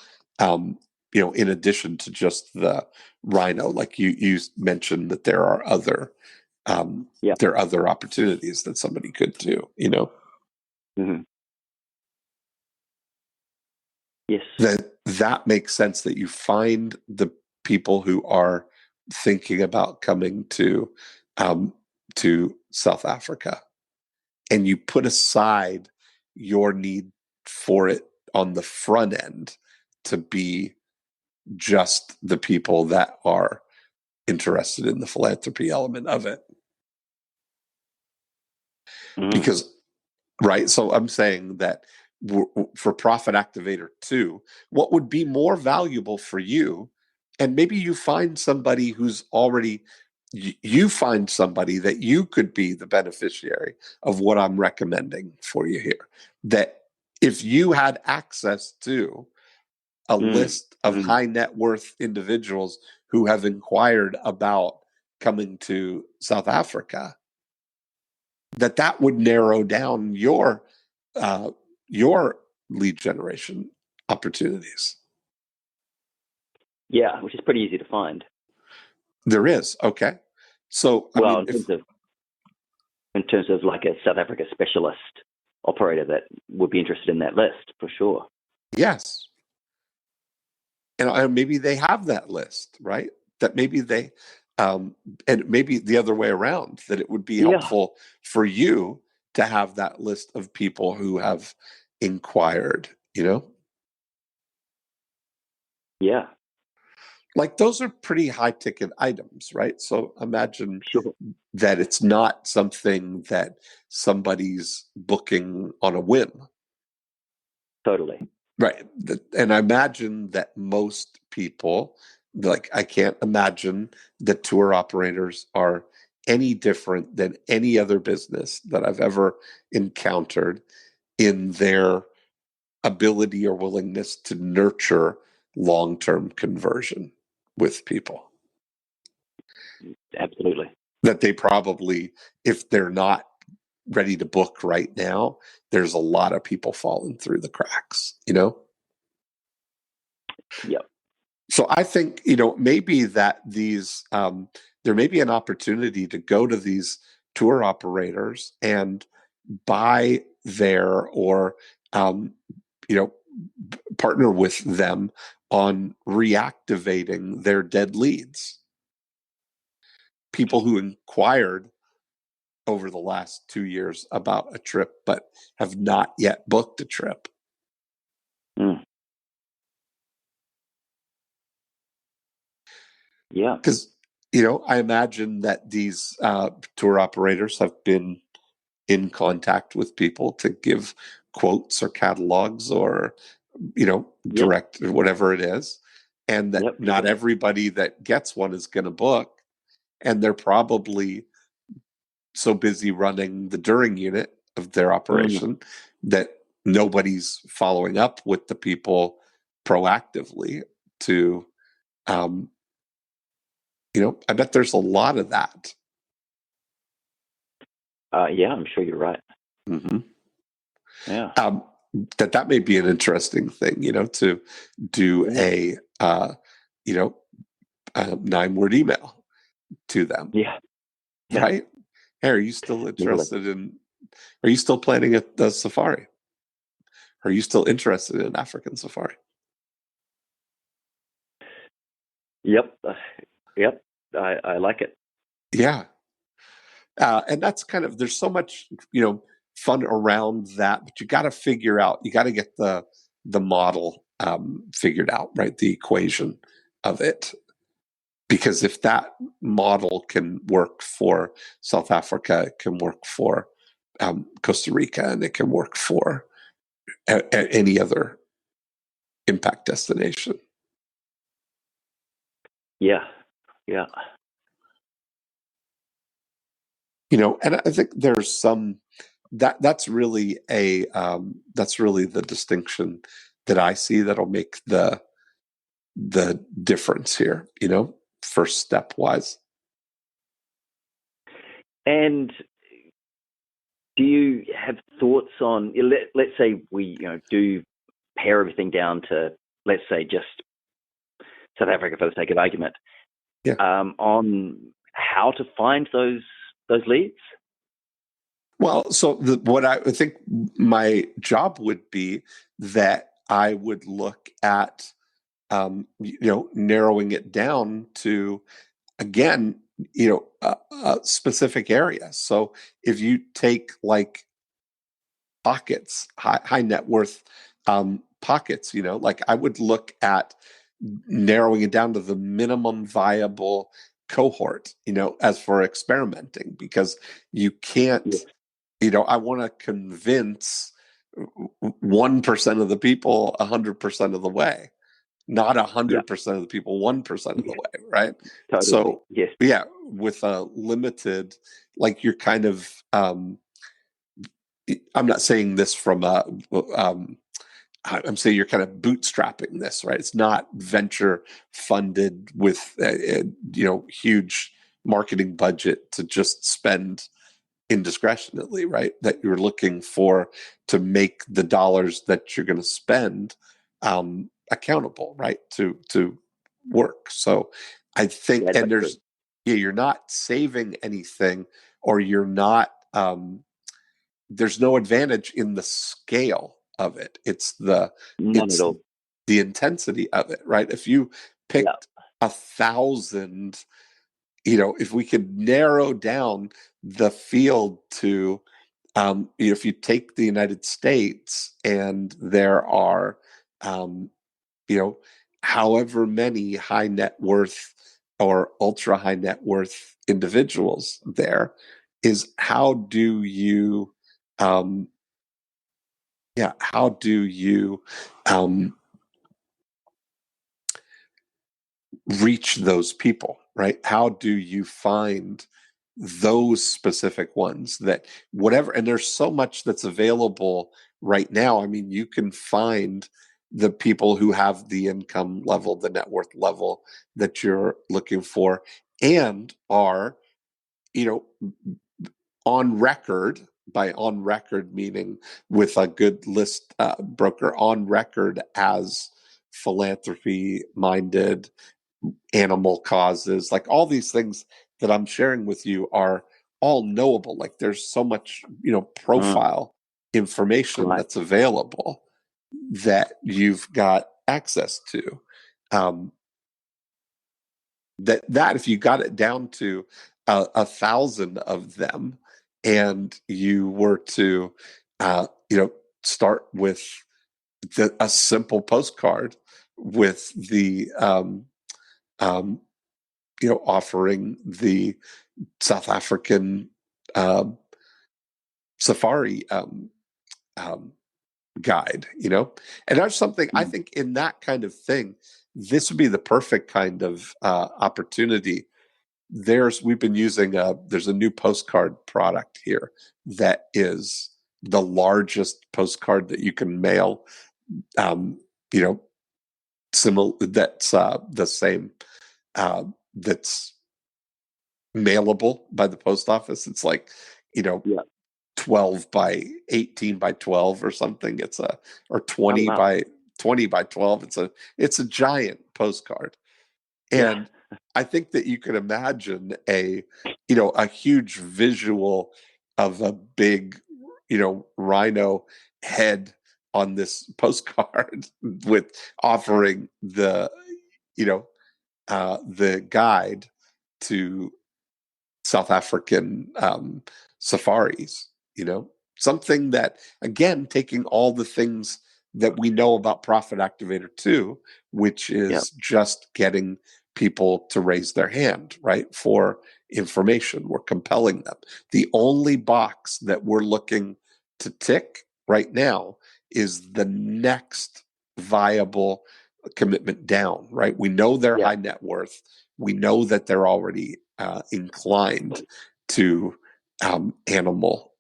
in addition to just the rhino, like you mentioned, that there are other opportunities that somebody could do, Yes. That makes sense, that you find the people who are thinking about coming to South Africa, and you put aside your need for it on the front end to be just the people that are interested in the philanthropy element of it. Because, right, so I'm saying that for Profit Activator 2, what would be more valuable for you And maybe you find somebody who's already, you find somebody that you could be the beneficiary of what I'm recommending for you here. That if you had access to a list of high net worth individuals who have inquired about coming to South Africa, that would narrow down your lead generation opportunities. Yeah, which is pretty easy to find. There is. Okay. So, Well, in terms of like a South Africa specialist operator that would be interested in that list, for sure. Yes. And maybe they have that list, right? That maybe they, and maybe the other way around, that it would be helpful for you to have that list of people who have inquired, Yeah. Like those are pretty high ticket items, right? So imagine Sure. that it's not something that somebody's booking on a whim. Totally. Right. And I imagine that most people, like, I can't imagine that tour operators are any different than any other business that I've ever encountered in their ability or willingness to nurture long-term conversion with people. Absolutely. That they probably, if they're not ready to book right now, there's a lot of people falling through the cracks, Yep. So I think, maybe that these, there may be an opportunity to go to these tour operators and buy their, or, partner with them on reactivating their dead leads. People who inquired over the last 2 years about a trip, but have not yet booked a trip. Yeah. Because, I imagine that these tour operators have been in contact with people to give quotes or catalogs or, direct or whatever it is. And that not everybody that gets one is going to book. And they're probably so busy running the during unit of their operation that nobody's following up with the people proactively to, I bet there's a lot of that. Yeah, I'm sure you're right. Mm-hmm. Yeah. That may be an interesting thing, to do a 9-word email to them. Yeah. Right? Hey, are you still interested are you still planning the safari? Are you still interested in African safari? Yep. Yep. I like it. Yeah. And that's kind of, there's so much, fun around that, but you got to get the model figured out, right? The equation of it. Because if that model can work for South Africa, it can work for Costa Rica, and it can work for any other impact destination. Yeah. Yeah. And I think there's some that's really the distinction that I see that'll make the difference here, first step wise. And do you have thoughts on, let's say we do pare everything down to, let's say, just South Africa for the sake of argument, on how to find those leads? Well, so what I think my job would be, that I would look at, narrowing it down to, again, a specific area. So if you take like pockets, high net worth pockets, like I would look at narrowing it down to the minimum viable cohort, as for experimenting, because you can't, I want to convince 1% of the people 100% of the way. not 100% of the people 1% of the way, right? Totally. So yes, yeah, with a limited, like you're kind of, I'm not saying this from a, I'm saying you're kind of bootstrapping this, right? It's not venture funded with huge marketing budget to just spend indiscretionately, right? That you're looking for to make the dollars that you're going to spend accountable, right? To work. So I think, and there's, you're not saving anything, or you're not. There's no advantage in the scale of it. It's the intensity of it, right? If you picked 1,000, if we could narrow down the field to, if you take the United States and there are, however many high net worth or ultra high net worth individuals there, is how do you, how do you reach those people, right? How do you find those specific ones that whatever, and there's so much that's available right now. I mean, you can find the people who have the income level, the net worth level that you're looking for, and are, on record. By on record meaning with a good list broker, on record as philanthropy minded, animal causes, like all these things that I'm sharing with you are all knowable. Like there's so much, profile information that's available that you've got access to. That if you got it down to 1,000 of them, and you were to, start with a simple postcard with the, offering the South African safari guide, and that's something I think in that kind of thing, this would be the perfect kind of opportunity. We've been using there's a new postcard product here that is the largest postcard that you can mail, similar, that's the same, that's mailable by the post office. It's like, 12 by 18 by 12 or something. It's or 20 by 20 by 12. It's a giant postcard. And I think that you can imagine a huge visual of a big, rhino head on this postcard with offering the, the guide to South African safaris, something that, again, taking all the things that we know about Profit Activator 2, which is just getting people to raise their hand, right, for information. We're compelling them. The only box that we're looking to tick right now is the next viable commitment down, right? We know they're high net worth. We know that they're already inclined to animal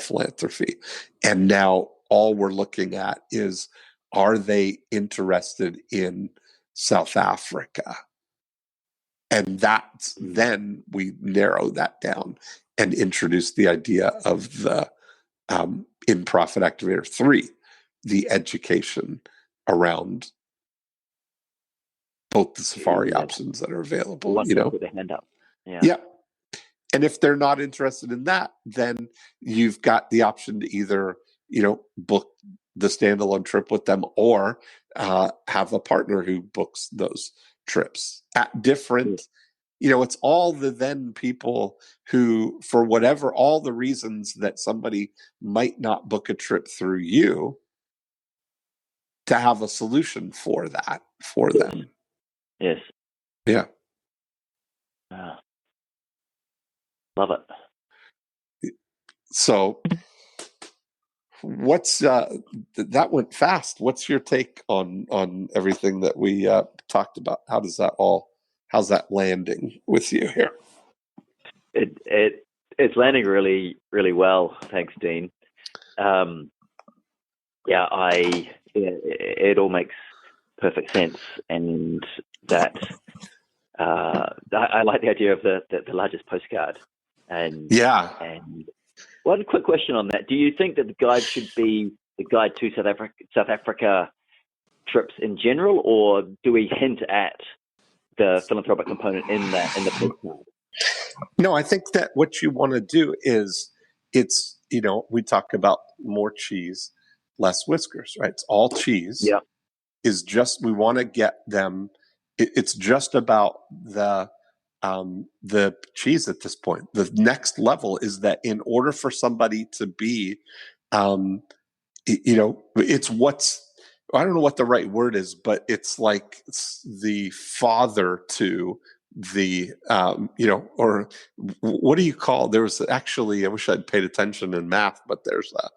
philanthropy, and now all we're looking at is, are they interested in South Africa? And that's, then we narrow that down and introduce the idea of the in Profit Activator 3, the education around both the safari options that are available. Put their hand up. Yeah. And if they're not interested in that, then you've got the option to either, book the standalone trip with them, or have a partner who books those trips at different, it's all the then people who, for whatever, all the reasons that somebody might not book a trip through you, to have a solution for that for them. Yes. Yeah. Love it. So what's that went fast. What's your take on everything that we talked about? How's that landing with you here? It's landing really, really well. Thanks, Dean. It all makes perfect sense, and that I like the idea of the largest postcard. And one quick question on that: do you think that the guide should be the guide to South Africa trips in general, or do we hint at the philanthropic component in the postcard? No, I think that what you want to do is we talk about more cheese, less whiskers, right? It's all cheese. Yeah. We want to get them. It's just about the cheese at this point. The next level is that in order for somebody to be, it's I don't know what the right word is, but it's like the father to the or what do you call, there was actually, I wish I'd paid attention in math, but there's a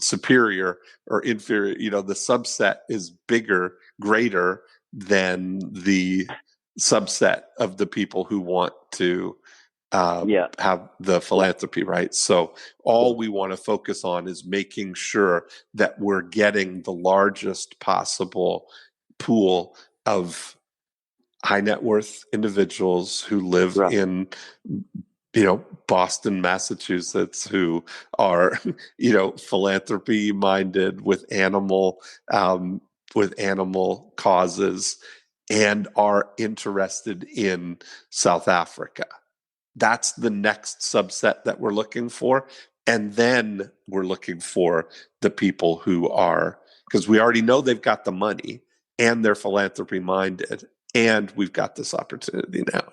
superior or inferior, the subset is greater than the subset of the people who want to have the philanthropy, right? So all we want to focus on is making sure that we're getting the largest possible pool of high net worth individuals who live in Boston, Massachusetts, who are philanthropy minded with animal causes and are interested in South Africa. That's the next subset that we're looking for. And then we're looking for the people who are, because we already know they've got the money and they're philanthropy minded, and we've got this opportunity now,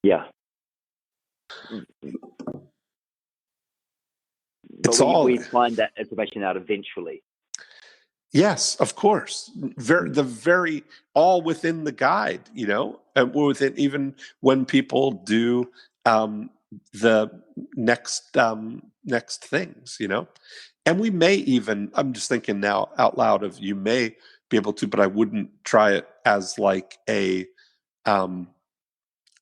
Yeah. We find that information out eventually. Yes, of course. All within the guide, and within, even when people do the next things, and we may even, I'm just thinking now out loud of, you may be able to, but I wouldn't try it as like a,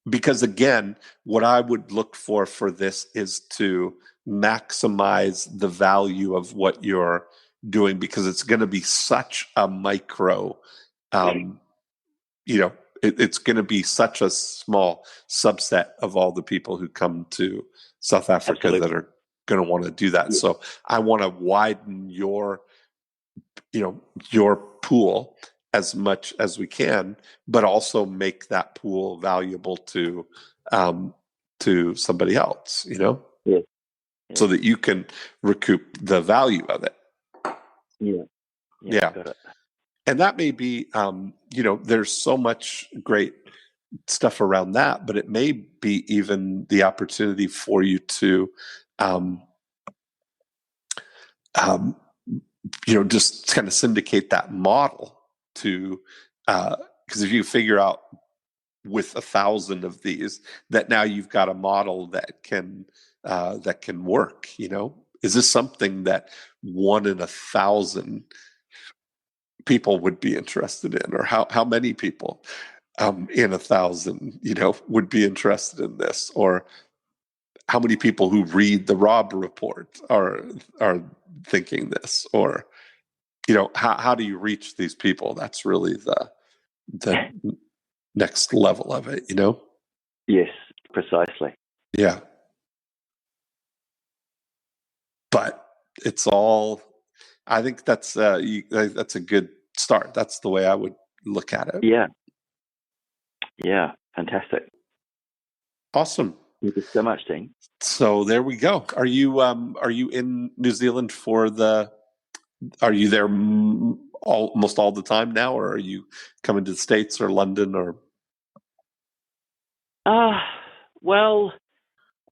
because again, what I would look for this is to maximize the value of what you're doing, because it's going to be such a micro, it's going to be such a small subset of all the people who come to South Africa. Absolutely. That are going to want to do that. Yeah. So I want to widen your pool as much as we can, but also make that pool valuable to somebody else, Yeah. So that you can recoup the value of it. Yeah. Got it. And that may be, there's so much great stuff around that, but it may be even the opportunity for you to, just kind of syndicate that model to, because if you figure out with 1,000 of these that now you've got a model that can work, is this something that 1 in 1,000 people would be interested in, or how many people in 1,000 would be interested in this, or how many people who read the Robb report are thinking this, or how do you reach these people? That's really the next level of it, Yes, precisely. Yeah. But it's all, I think that's a good start. That's the way I would look at it. Yeah, fantastic. Awesome. Thank you so much, Dean. So there we go. Are you in New Zealand are you there almost all the time now, or are you coming to the States or London, or? Well,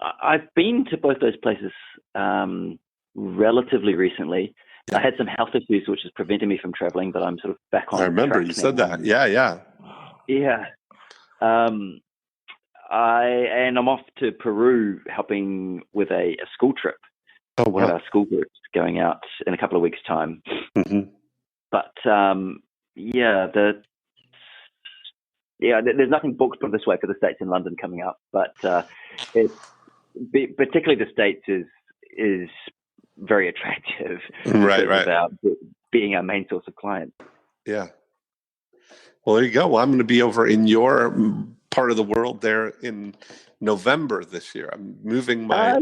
I've been to both those places relatively recently. Yeah. I had some health issues which has prevented me from traveling, but I'm sort of back on. I remember you said that. Yeah. I'm off to Peru helping with a school trip Oh, one of wow. our school groups going out in a couple of weeks' time. Mm-hmm. But there's nothing booked for this way for the States in London coming up. But particularly the States is very attractive because of our being our main source of clients. Yeah. Well, there you go. Well, I'm going to be over in your part of the world there in November this year. I'm moving my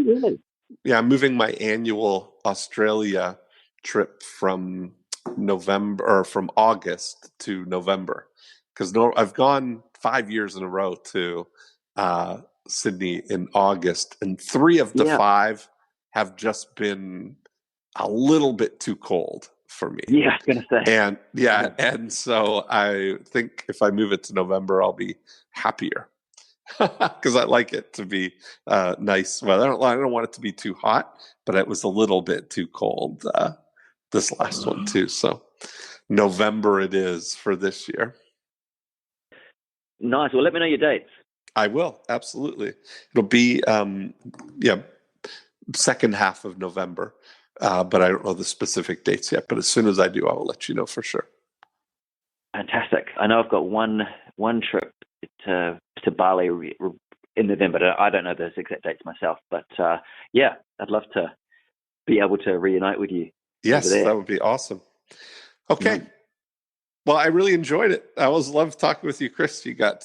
I'm moving my annual Australia trip from from August to November, because I've gone 5 years in a row to Sydney in August, and 3 of the 5 have just been a little bit too cold for me. Yeah, I was going to say. And so I think if I move it to November, I'll be happier because I like it to be nice. Well, I don't want it to be too hot, but it was a little bit too cold this last one too. So November it is for this year. Nice. Well, let me know your dates. I will, absolutely. It'll be second half of November. But I don't know the specific dates yet. But as soon as I do, I will let you know for sure. Fantastic. I know I've got one trip to Bali in November. I don't know those exact dates myself, but I'd love to be able to reunite with you. Yes, that would be awesome. Okay. Mm-hmm. Well, I really enjoyed it. I always love talking with you, Chris. You're up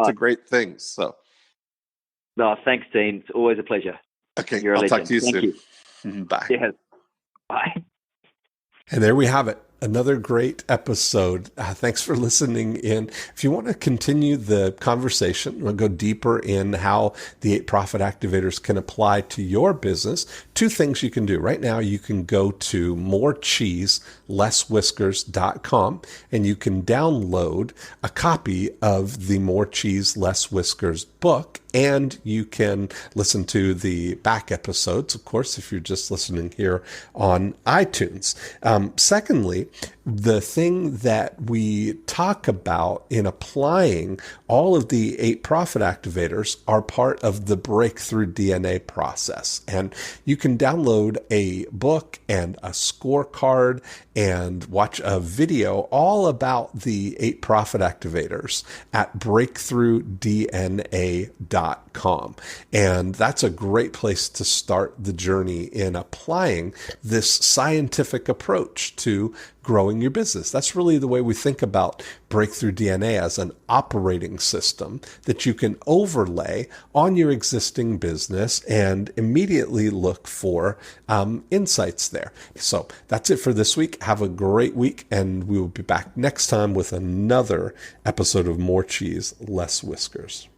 to great things. So. No, thanks, Dean. It's always a pleasure. Okay, I'll talk to you soon. You. Bye. Yeah. Bye. And there we have it. Another great episode. Thanks for listening in. If you want to continue the conversation, we'll go deeper in how the 8 profit activators can apply to your business. 2 things you can do. Right now, you can go to morecheeselesswhiskers.com and you can download a copy of the More Cheese, Less Whiskers book. And you can listen to the back episodes, of course, if you're just listening here on iTunes. Secondly, the thing that we talk about in applying all of the 8 profit activators are part of the breakthrough DNA process. And you can download a book and a scorecard and watch a video all about the 8 profit activators at breakthroughdna.com. And that's a great place to start the journey in applying this scientific approach to growing your business. That's really the way we think about Breakthrough DNA, as an operating system that you can overlay on your existing business and immediately look for insights there. So that's it for this week. Have a great week, and we will be back next time with another episode of More Cheese, Less Whiskers.